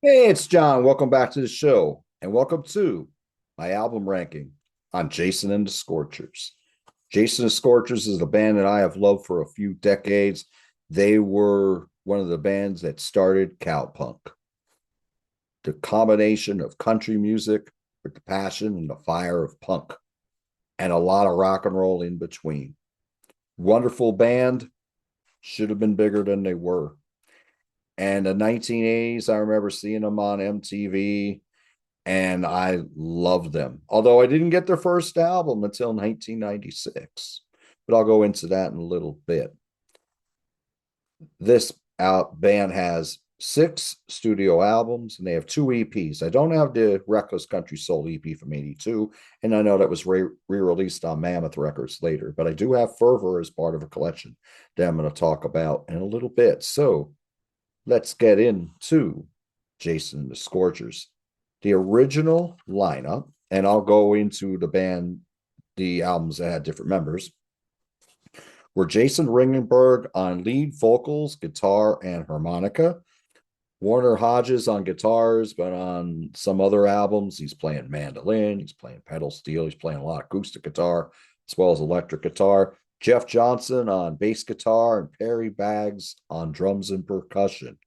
Hey, it's John. Welcome back to the show, and welcome to my album ranking on Jason and the Scorchers. Jason and the Scorchers is a band that I have loved for a few decades. They were one of the bands that started cowpunk, the combination of country music with the passion and the fire of punk, and a lot of rock and roll in between. Wonderful band, should have been bigger than they were. And the 1980s, I remember seeing them on MTV and I loved them. Although I didn't get their first album until 1996, but I'll go into that in a little bit. This band has 6 studio albums and they have 2 EPs. I don't have the Reckless Country Soul EP from '82, and I know that was re-released on Mammoth Records later, but I do have Fervor as part of a collection that I'm going to talk about in a little bit. So let's get into Jason and the Scorchers. The original lineup, and I'll go into the band, the albums that had different members, were Jason Ringenberg on lead vocals, guitar, and harmonica. Warner Hodges on guitars, but on some other albums, he's playing mandolin, he's playing pedal steel, he's playing a lot of acoustic guitar, as well as electric guitar. Jeff Johnson on bass guitar, and Perry Baggs on drums and percussion.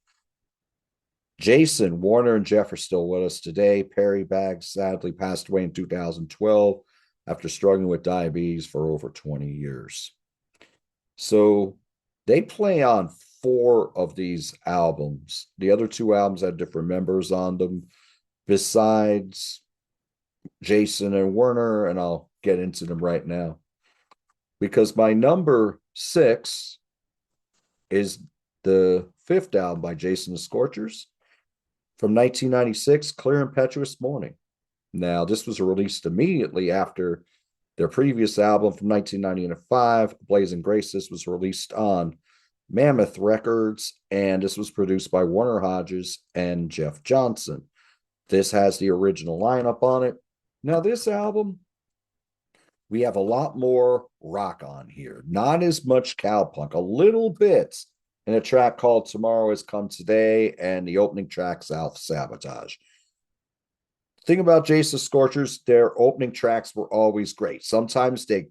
Jason, Warner, and Jeff are still with us today. Perry Baggs sadly passed away in 2012 after struggling with diabetes for over 20 years. So they play on 4 of these albums. The other 2 albums had different members on them, besides Jason and Warner, and I'll get into them right now. Because my number 6 is the 5th album by Jason the Scorchers from 1996, Clear Impetuous Morning. Now, this was released immediately after their previous album from 1995, Blazing Grace. This was released on Mammoth Records, and this was produced by Warner Hodges and Jeff Johnson. This has the original lineup on it. Now, this album, we have a lot more rock on here, not as much cowpunk, a little bit in a track called Tomorrow Has Come Today, and the opening track, Self Sabotage. Thing about Jason Scorchers, their opening tracks were always great. Sometimes they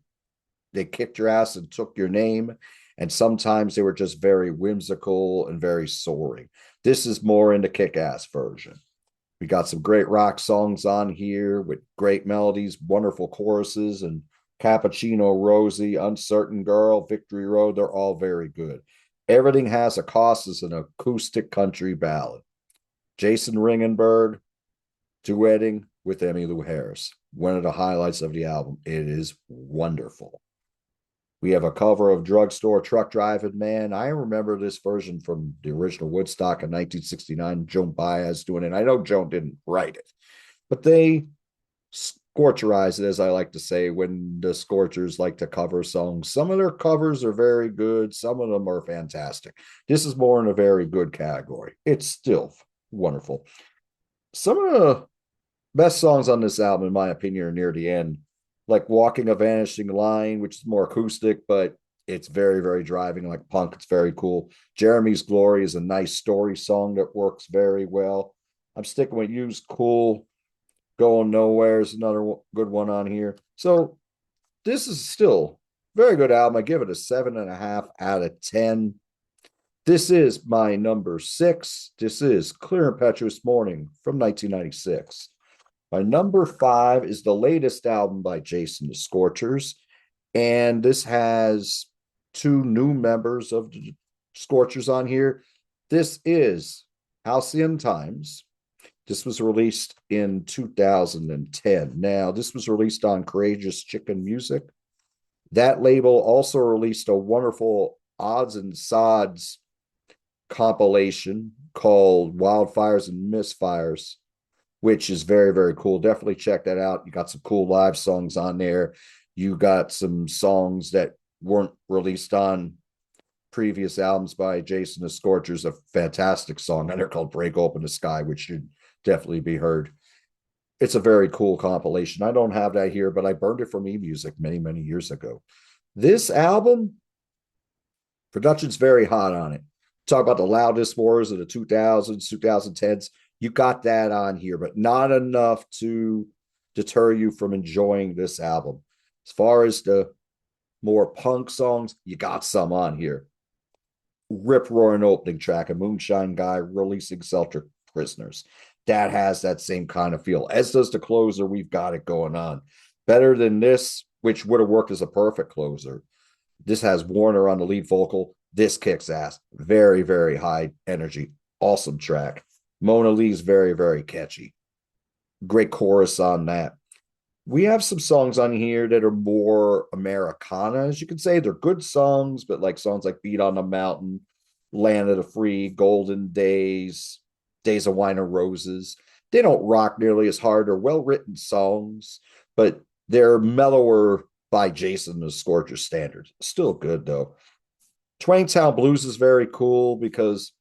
kicked your ass and took your name, and sometimes they were just very whimsical and very soaring. This is more in the kick-ass version. We got some great rock songs on here with great melodies, wonderful choruses, and Cappuccino Rosie, Uncertain Girl, Victory Road, they're all very good. Everything Has a Cost is an acoustic country ballad. Jason Ringenberg duetting with Emmylou Harris. One of the highlights of the album. It is wonderful. We have a cover of Drugstore Truck Driving Man. I remember this version from the original Woodstock in 1969. Joan Baez doing it. I know Joan didn't write it, but they scorcherized it, as I like to say, when the Scorchers like to cover songs. Some of their covers are very good. Some of them are fantastic. This is more in a very good category. It's still wonderful. Some of the best songs on this album, in my opinion, are near the end, like Walking a Vanishing Line, which is more acoustic, but it's very, very driving, like punk. It's very cool. Jeremy's Glory is a nice story song that works very well. I'm sticking with You's Cool. Going Nowhere is another good one on here. So this is still a very good album. I give it a 7.5 out of 10. This is my number 6. This is Clear Impetuous Morning from 1996. My number 5 is the latest album by Jason the Scorchers, and this has 2 new members of the Scorchers on here. This is Halcyon Times. This was released in 2010. Now, this was released on Courageous Chicken Music. That label also released a wonderful odds and sods compilation called Wildfires and Misfires, which is very, very cool. Definitely check that out. You got some cool live songs on there. You got some songs that weren't released on previous albums by Jason the Scorchers. A fantastic song on there called Break Open the Sky, which should definitely be heard. It's a very cool compilation. I don't have that here, but I burned it from eMusic many, many years ago. This album, production's very hot on it. Talk about the loudest wars of the 2000s, 2010s. You got that on here, but not enough to deter you from enjoying this album. As far as the more punk songs, you got some on here. Rip roaring opening track, a Moonshine Guy releasing Celtic Prisoners. That has that same kind of feel, as does the closer. We've got it going on. Better than this, which would have worked as a perfect closer. This has Warner on the lead vocal. This kicks ass. Very, very high energy. Awesome track. Mona Lee's very, very catchy. Great chorus on that. We have some songs on here that are more Americana, as you can say. They're good songs, but like songs like Beat on the Mountain, Land of the Free, Golden Days, Days of Wine and Roses. They don't rock nearly as hard. They're well-written songs, but they're mellower by Jason the Scorcher standards. Still good, though. Twangtown Blues is very cool because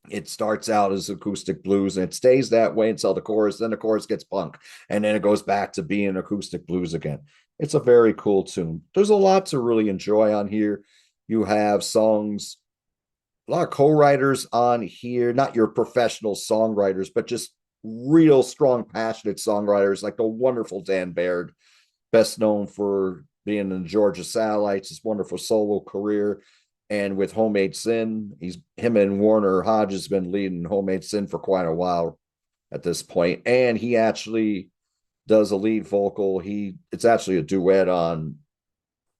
it starts out as acoustic blues and it stays that way until the chorus. Then the chorus gets punk and then it goes back to being acoustic blues again. It's a very cool tune. There's a lot to really enjoy on here. You have songs, a lot of co-writers on here, not your professional songwriters, but just real strong, passionate songwriters like the wonderful Dan Baird, best known for being in Georgia Satellites, his wonderful solo career. And with Homemade Sin, him and Warner Hodges been leading Homemade Sin for quite a while at this point. And he actually does a lead vocal. It's actually a duet on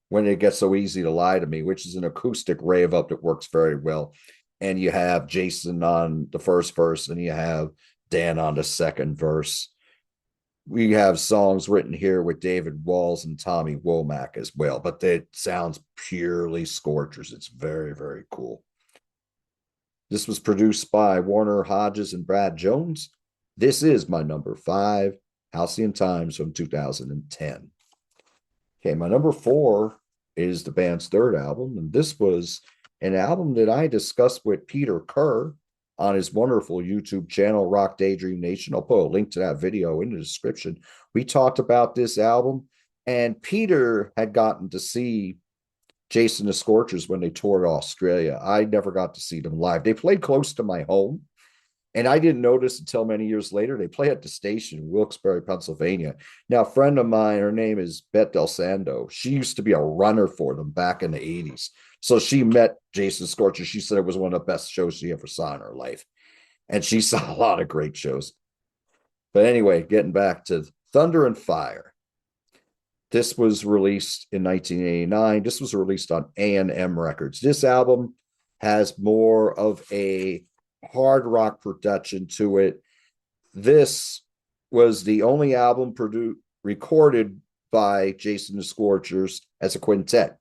When It Gets So Easy to Lie to Me, which is an acoustic rave up that works very well. And you have Jason on the first verse and you have Dan on the second verse. We have songs written here with David Walls and Tommy Womack as well, but it sounds purely Scorchers. It's very, very cool. This was produced by Warner Hodges and Brad Jones. This is my number 5, Halcyon Times from 2010. Okay, my number 4 is the band's third album, and this was an album that I discussed with Peter Kerr on his wonderful YouTube channel, Rock Daydream Nation. I'll put a link to that video in the description. We talked about this album, and Peter had gotten to see Jason the Scorchers when they toured Australia. I never got to see them live. They played close to my home, and I didn't notice until many years later. They play at the station in Wilkes-Barre, Pennsylvania. Now, a friend of mine, her name is Bette Del Sando. She used to be a runner for them back in the 80s. So she met Jason Scorcher. She said it was one of the best shows she ever saw in her life. And she saw a lot of great shows. But anyway, getting back to Thunder and Fire. This was released in 1989. This was released on A&M Records. This album has more of a hard rock production to it. This was the only album recorded by Jason the Scorchers as a quintet.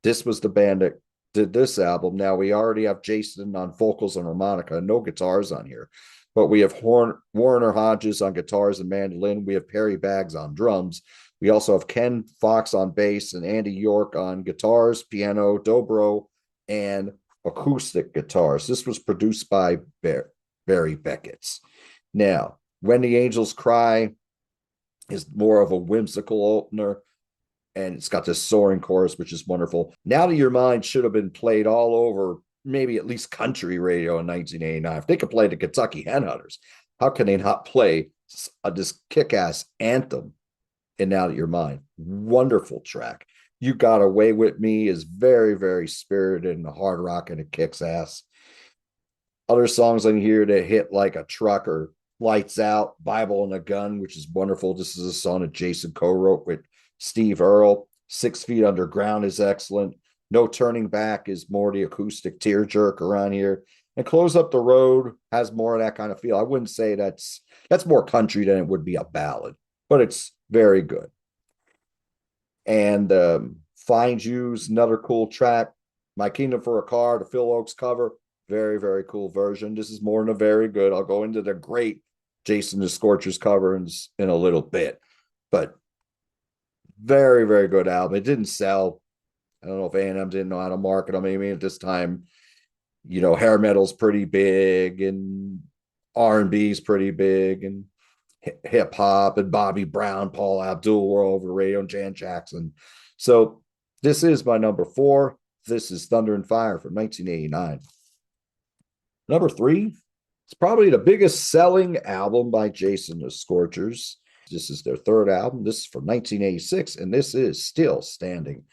This was the band that did this album. Now, we already have Jason on vocals and harmonica, no guitars on here, but we have Warner Hodges on guitars and mandolin. We have Perry Baggs on drums. We also have Ken Fox on bass and Andy York on guitars, piano, dobro, and acoustic guitars. This was produced by Barry Beckett's. Now, When the Angels Cry is more of a whimsical opener, and it's got this soaring chorus, which is wonderful. Now to Your Mind should have been played all over, maybe at least country radio in 1989. If they could play the Kentucky Headhunters, how can they not play this kick-ass anthem in Now to Your Mind? Wonderful track. You Got Away With Me is very, very spirited and hard rock, and it kicks ass. Other songs on here that hit like a truck or Lights Out, Bible and a Gun, which is wonderful. This is a song that Jason co-wrote with Steve Earle. 6 Feet Underground is excellent. No Turning Back is more the acoustic tearjerker around here. And Close Up the Road has more of that kind of feel. I wouldn't say that's more country than it would be a ballad, but it's very good. And Find You's another cool track. My Kingdom for a Car, the Phil Oakes cover, very, very cool version. This is more than a very good. I'll go into the great Jason the Scorchers cover in a little bit, but very, very good album. It didn't sell. I don't know if A&M didn't know how to market them. I mean, at this time, hair metal's pretty big and R&B's pretty big and hip hop, and Bobby Brown, Paul Abdul were over the radio, and Jan Jackson. So this is my number 4. This is Thunder and Fire from 1989. Number 3 It's probably the biggest selling album by Jason the Scorchers. This is their third album. This is from 1986, and this is still standing.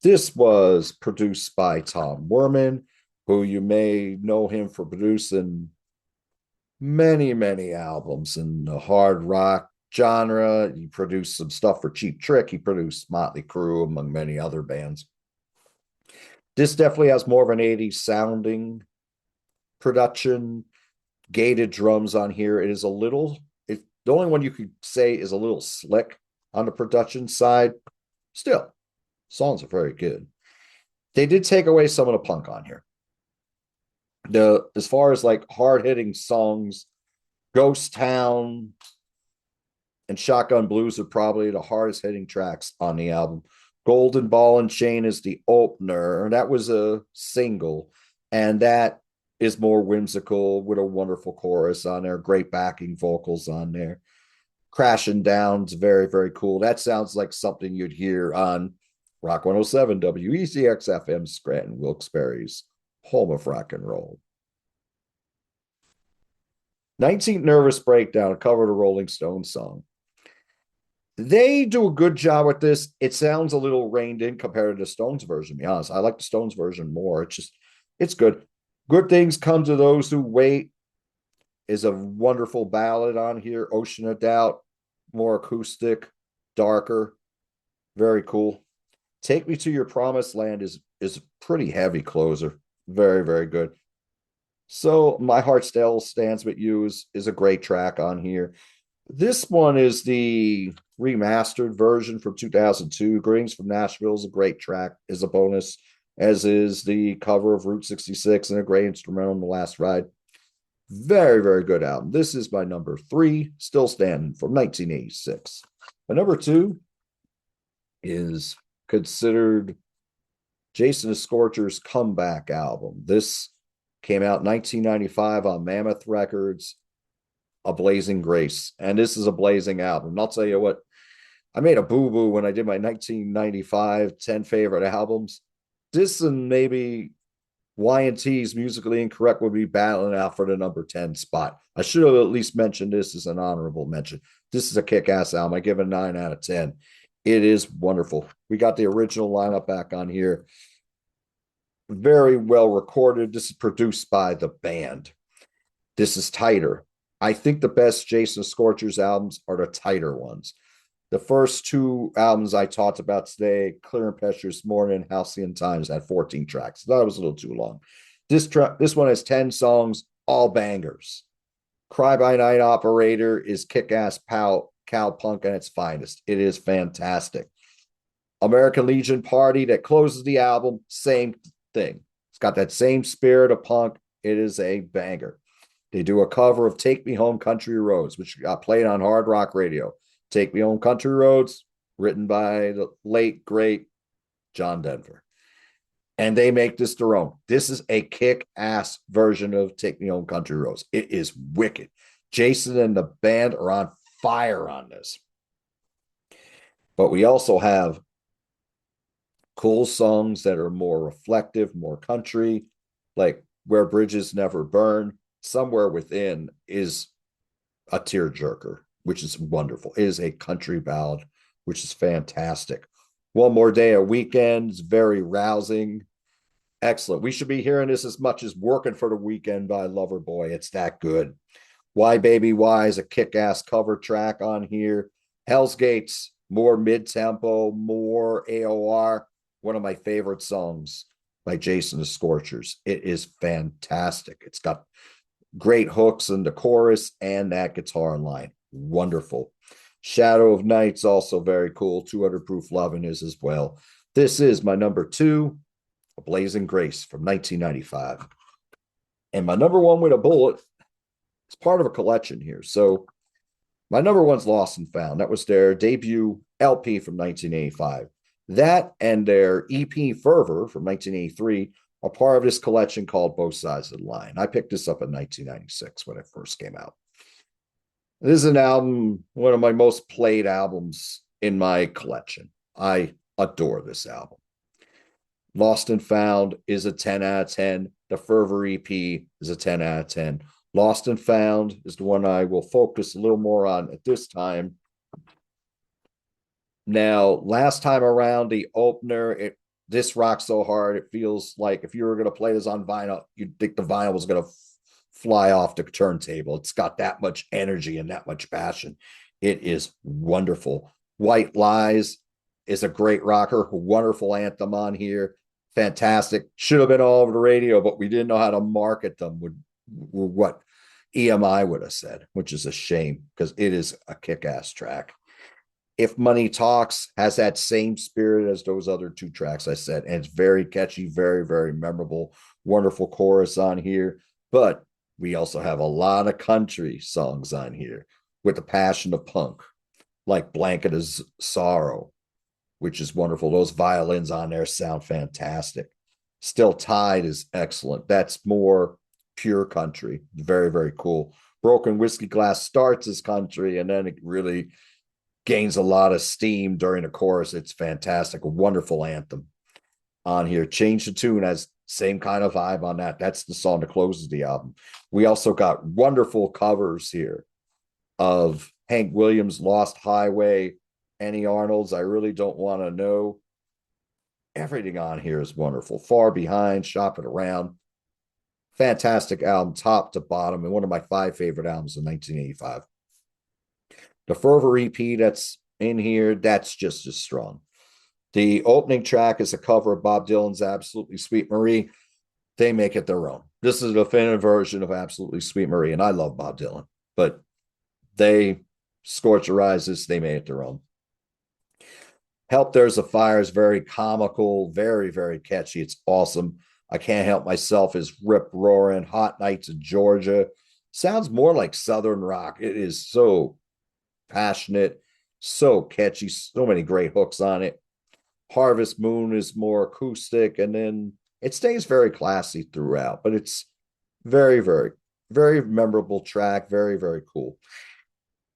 This was produced by Tom Werman, who you may know him for producing many, many albums in the hard rock genre. He produced some stuff for Cheap Trick. He produced Motley Crue, among many other bands. This definitely has more of an 80s sounding production, gated drums on here. It is a little, the only one you could say is a little slick on the production side. Still, songs are very good. They did take away some of the punk on here. As far as like hard hitting songs, Ghost Town and Shotgun Blues are probably the hardest hitting tracks on the album. Golden Ball and Chain is the opener. That was a single, and that is more whimsical with a wonderful chorus on there, great backing vocals on there. Crashing Down's very, very cool. That sounds like something you'd hear on Rock 107, WECX FM, Scranton, Wilkes-Barre's home of rock and roll. 19th Nervous Breakdown, covered a Rolling Stones song. They do a good job with this. It sounds a little reined in compared to the Stones version, to be honest. I like the Stones version more. It's good. Good Things Come to Those Who Wait is a wonderful ballad on here. Ocean of Doubt, more acoustic, darker, very cool. Take Me to Your Promised Land is a pretty heavy closer. Very, very good. So My Heart Still Stands With You is a great track on here. This one is the remastered version from 2002. Greetings from Nashville is a great track, is a bonus, as is the cover of Route 66 and a great instrumental in The Last Ride. Very, very good album. This is my number 3, still standing, from 1986. My number 2 is considered Jason the Scorcher's comeback album. This came out 1995 on Mammoth Records, A Blazing Grace. And this is a blazing album. And I'll tell you what, I made a boo-boo when I did my 1995 10 favorite albums. This and maybe Y&T's Musically Incorrect would be battling out for the number 10 spot. I should have at least mentioned this as an honorable mention. This is a kick-ass album. I give it a 9 out of 10. It is wonderful. We got the original lineup back on here. Very well recorded. This is produced by the band. This is tighter. I think the best Jason Scorchers albums are the tighter ones. The first 2 albums I talked about today, Clear and Impetuous Morning, Halcyon Times, had 14 tracks. That was a little too long. This one has 10 songs, all bangers. Cry by Night Operator is kick-ass cowpunk at its finest. It is fantastic. American Legion Party that closes the album, same thing. It's got that same spirit of punk. It is a banger. They do a cover of Take Me Home Country Roads, which got played on Hard Rock Radio. Take Me Home Country Roads, written by the late, great John Denver. And they make this their own. This is a kick-ass version of Take Me Home Country Roads. It is wicked. Jason and the band are on fire on this. But we also have cool songs that are more reflective, more country, like Where Bridges Never Burn. Somewhere Within is a tearjerker, which is wonderful. It is a country ballad, which is fantastic. One More Day, A Weekend is very rousing. Excellent. We should be hearing this as much as Working for the Weekend by Loverboy. It's that good. Why Baby Why is a kick-ass cover track on here. Hell's Gates, more mid-tempo, more AOR. One of my favorite songs by Jason the Scorchers. It is fantastic. It's got great hooks in the chorus and that guitar line. Wonderful. Shadow of Night's also very cool. 200 Proof Lovin' is as well. This is my number 2, A Blazing Grace from 1995. And my number 1 with a bullet is part of a collection here. So my number 1's Lost and Found. That was their debut LP from 1985. That and their EP Fervor from 1983 are part of this collection called Both Sides of the Line. I picked this up in 1996 when it first came out. This is an album, one of my most played albums in my collection. I adore this album. Lost and Found is a 10 out of 10. The Fervor EP is a 10 out of 10. Lost and Found is the one I will focus a little more on at this time. Now, last time around, the opener, this rocks so hard, it feels like if you were going to play this on vinyl, you'd think the vinyl was going to fly off the turntable. It's got that much energy and that much passion. It is wonderful. White Lies is a great rocker, wonderful anthem on here. Fantastic. Should have been all over the radio, but we didn't know how to market them with what EMI would have said, which is a shame because it is a kick-ass track. If Money Talks has that same spirit as those other two tracks I said, and it's very catchy, very, very memorable, wonderful chorus on here. But we also have a lot of country songs on here with the passion of punk, like Blanket of Sorrow, which is wonderful. Those violins on there sound fantastic. Still Tide is excellent. That's more pure country. Very, very cool. Broken Whiskey Glass starts as country, and then it really gains a lot of steam during the chorus. It's fantastic. A wonderful anthem on here. Change the Tune has same kind of vibe on that. That's the song that closes the album. We also got wonderful covers here of Hank Williams' Lost Highway, Annie Arnold's I Really Don't Want to Know. Everything on here is wonderful. Far Behind, Shop It Around. Fantastic album, top to bottom, and one of my 5 favorite albums in 1985. The Fervor EP that's in here, that's just as strong. The opening track is a cover of Bob Dylan's Absolutely Sweet Marie. They make it their own. This is a definitive version of Absolutely Sweet Marie, and I love Bob Dylan, but they Scorcherize this, they made it their own. Help There's a Fire is very comical, very, very catchy. It's awesome. I Can't Help Myself is rip roaring. Hot Nights in Georgia sounds more like Southern rock. It is so passionate, so catchy, so many great hooks on it. Harvest Moon is more acoustic, and then it stays very classy throughout, but it's very, very, very memorable track. Very, very cool.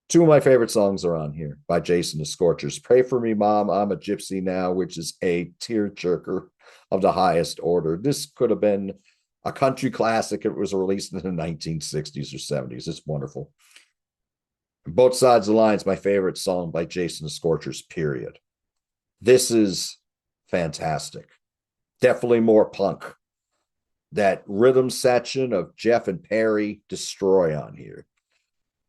2 of my favorite songs are on here by Jason the Scorchers. Pray for Me, Mom, I'm a Gypsy Now, which is a tearjerker of the highest order. This could have been a country classic. It was released in the 1960s or 70s. It's wonderful. Both Sides of the Line is my favorite song by Jason the Scorchers, period. This is fantastic. Definitely more punk. That rhythm section of Jeff and Perry destroy on here.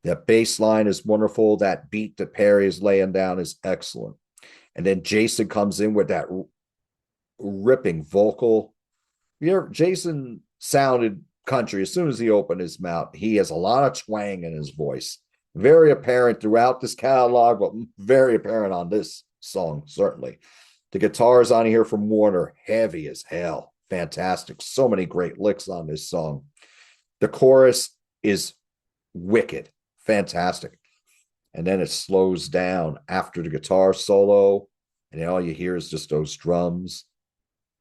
That bass line is wonderful. That beat that Perry is laying down is excellent. And then Jason comes in with that ripping vocal. Jason sounded country as soon as he opened his mouth. He has a lot of twang in his voice. Very apparent throughout this catalog, but very apparent on this song, certainly. The guitars on here from Warner, heavy as hell. Fantastic. So many great licks on this song. The chorus is wicked. Fantastic. And then it slows down after the guitar solo, and all you hear is just those drums.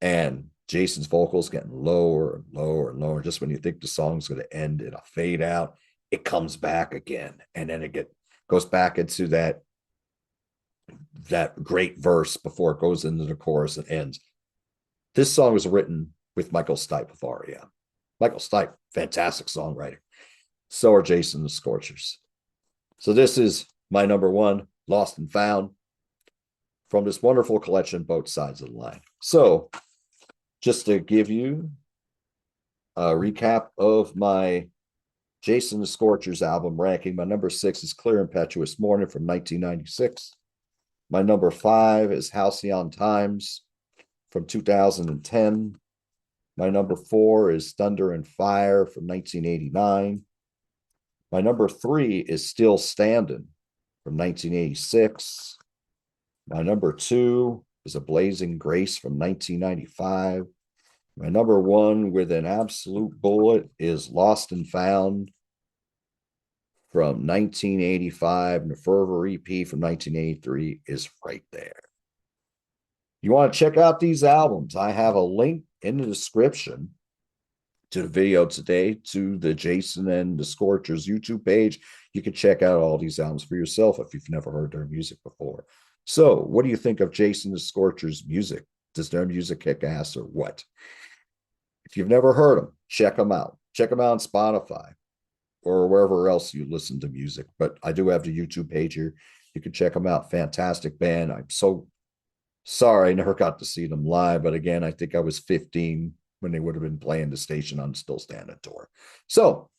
And Jason's vocals getting lower and lower and lower. Just when you think the song's going to end in a fade out, it comes back again, and then it goes back into that great verse before it goes into the chorus and ends. This song was written with Michael Stipe of REM. Michael Stipe, fantastic songwriter. So are Jason the Scorchers. So this is my number 1, Lost and Found, from this wonderful collection, Both Sides of the Line. So just to give you a recap of my Jason the Scorchers album ranking, my number 6 is Clear Impetuous Morning from 1996. My number 5 is Halcyon Times from 2010. My number 4 is Thunder and Fire from 1989. My number 3 is Still Standing from 1986. My number 2 is A Blazing Grace from 1995. My number 1 with an absolute bullet is Lost and Found from 1985, and the Fervor EP from 1983 is right there. You want to check out these albums? I have a link in the description to the video today to the Jason and the Scorchers YouTube page. You can check out all these albums for yourself if you've never heard their music before. So what do you think of Jason the Scorchers music? Does their music kick ass or what? If you've never heard them, check them out. Check them out on Spotify. or wherever else you listen to music. But I do have the YouTube page here. You can check them out. Fantastic band. I'm so sorry I never got to see them live. But again, I think I was 15 when they would have been playing the station on Still Standing tour. So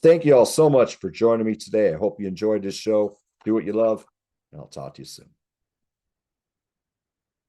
thank you all so much for joining me today. I hope you enjoyed this show. Do what you love, and I'll talk to you soon.